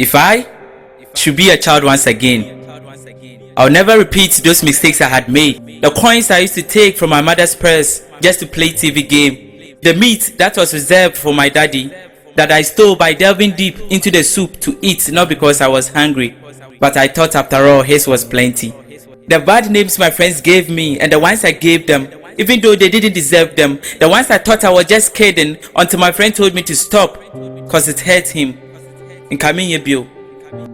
If I should be a child once again, I'll never repeat those mistakes I had made. The coins I used to take from my mother's purse just to play TV game. The meat that was reserved for my daddy that I stole by delving deep into the soup to eat, not because I was hungry, but I thought after all his was plenty. The bad names my friends gave me and the ones I gave them, even though they didn't deserve them. The ones I thought I was just kidding until my friend told me to stop because it hurt him. In Kamiye Bio.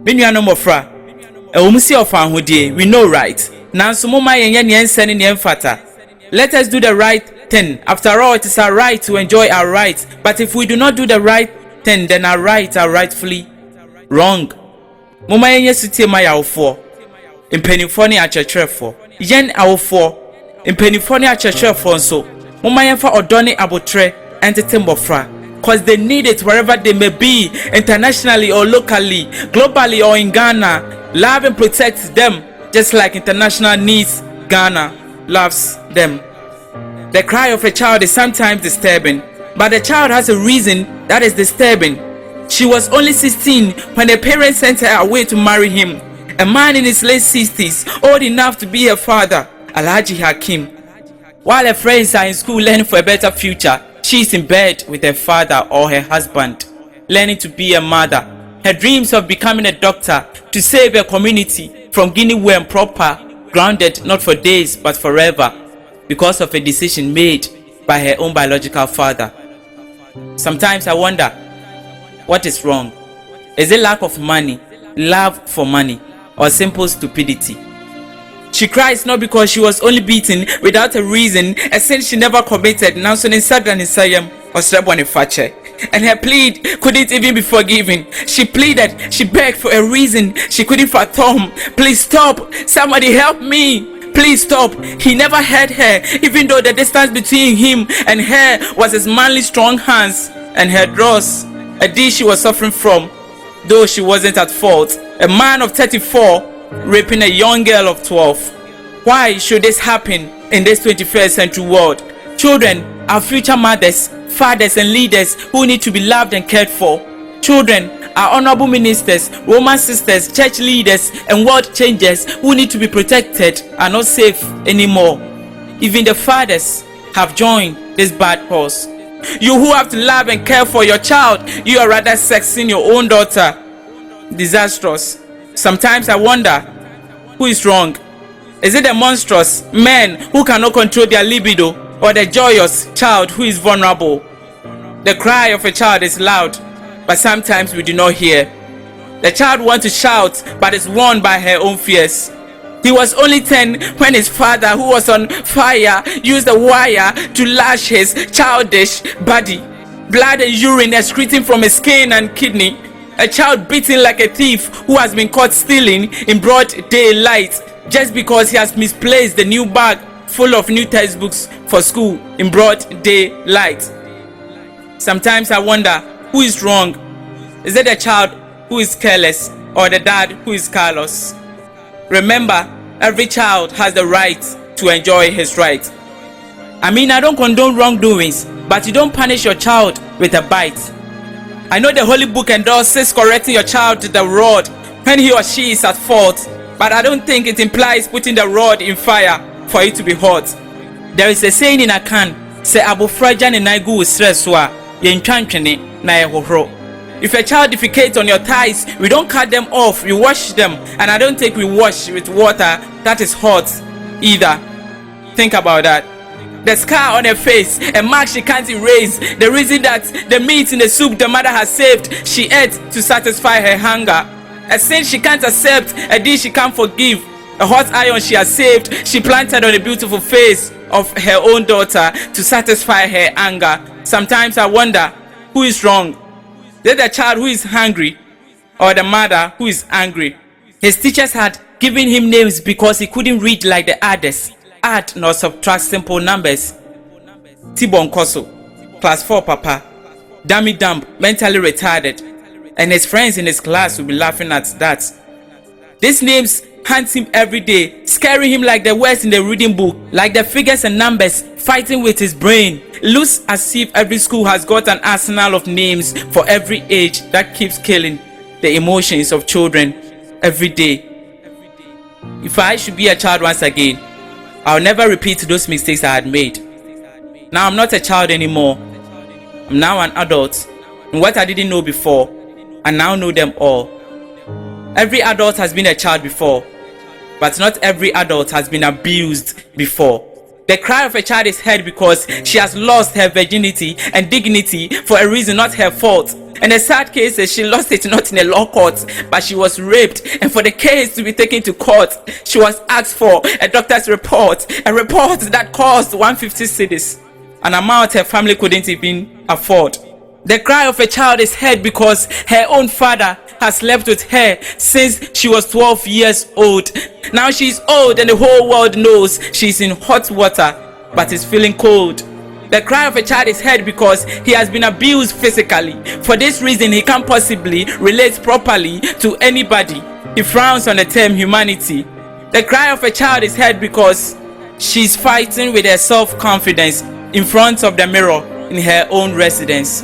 Menu no mofra. Ewumusi of ahudie, we know right. Nanso moma yenye nienseni niemfata. Let us do the right thing. After all, it is our right to enjoy our rights. But if we do not do the right thing, then our rights are rightfully wrong. Moma yenye sutie ma yawfo. Impenifo ni achechrefo. Yen awfo. Impenifo ni achechrefo nso. Moma yenfa odone abotre entete mbofra. Because they need it wherever they may be, internationally or locally, globally or in Ghana. Love and protect them, just like international needs Ghana loves them. The cry of a child is sometimes disturbing, but the child has a reason that is disturbing. She was only 16 when the parents sent her away to marry him. A man in his late 60s, old enough to be her father, Alhaji Hakim. While her friends are in school learning for a better future, she is in bed with her father or her husband, learning to be a mother. Her dreams of becoming a doctor to save her community from Guinea worm proper, grounded not for days but forever, because of a decision made by her own biological father. Sometimes I wonder, what is wrong? Is it lack of money, love for money, or simple stupidity? She cries not because she was only beaten without a reason, a sin she never committed, and her plead couldn't even be forgiven. She pleaded, she begged for a reason she couldn't fathom. Please stop, somebody help me, please stop. He never heard her, even though the distance between him and her was his manly strong hands and her draws, a deed she was suffering from, though she wasn't at fault. A man of 34 raping a young girl of 12. Why should this happen in this 21st century world? Children are future mothers, fathers and leaders who need to be loved and cared for. Children are honorable ministers, Roman sisters, church leaders and world changers who need to be protected, are not safe anymore. Even the fathers have joined this bad cause. You who have to love and care for your child, you are rather sexing your own daughter. Disastrous. Sometimes I wonder, who is wrong? Is it the monstrous men who cannot control their libido, or the joyous child who is vulnerable? The cry of a child is loud, but sometimes we do not hear. The child wants to shout, but is warned by her own fears. He was only 10 when his father, who was on fire, used a wire to lash his childish body. Blood and urine excreting from his skin and kidney. A child beaten like a thief who has been caught stealing in broad daylight just because he has misplaced the new bag full of new textbooks for school in broad daylight. Sometimes I wonder, who is wrong? Is it the child who is careless or the dad who is careless? Remember, every child has the right to enjoy his right. I mean, I don't condone wrongdoings, but you don't punish your child with a bite. I know the Holy Book endorses correcting your child with the rod when he or she is at fault, but I don't think it implies putting the rod in fire for it to be hot. There is a saying in Akan, say abofraja ne naigu usreswa, yenchantwene na yehohro. If a child defecates on your thighs, we don't cut them off, we wash them, and I don't think we wash with water that is hot either. Think about that. The scar on her face, a mark she can't erase. The reason that the meat in the soup the mother has saved, she ate to satisfy her hunger. A sin she can't accept, a dish she can't forgive. A hot iron she has saved, she planted on the beautiful face of her own daughter to satisfy her anger. Sometimes I wonder, who is wrong? Is it the child who is hungry or the mother who is angry? His teachers had given him names because he couldn't read like the others. Add nor subtract simple numbers. Tibon Koso, class 4 papa, dummy dumb, mentally retarded, and his friends in his class will be laughing at that. These names haunt him every day, scaring him like the words in the reading book, like the figures and numbers fighting with his brain. It looks as if every school has got an arsenal of names for every age that keeps killing the emotions of children every day. If I should be a child once again, I'll never repeat those mistakes I had made. Now I'm not a child anymore. I'm now an adult. And what I didn't know before, I now know them all. Every adult has been a child before, but not every adult has been abused before. The cry of a child is heard because she has lost her virginity and dignity for a reason not her fault. And the sad case is she lost it not in a law court, but she was raped, and for the case to be taken to court, she was asked for a doctor's report, a report that cost 150 cedis, an amount her family couldn't even afford. The cry of a child is heard because her own father has slept with her since she was 12 years old. Now she's old and the whole world knows she's in hot water but is feeling cold. The cry of a child is heard because he has been abused physically. For this reason, he can't possibly relate properly to anybody. He frowns on the term humanity. The cry of a child is heard because she's fighting with her self-confidence in front of the mirror in her own residence.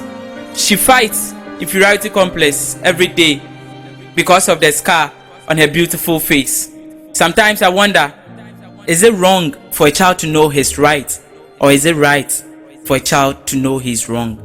She fights inferiority complex every day because of the scar on her beautiful face. Sometimes I wonder, is it wrong for a child to know his right, or is it right for a child to know he's wrong?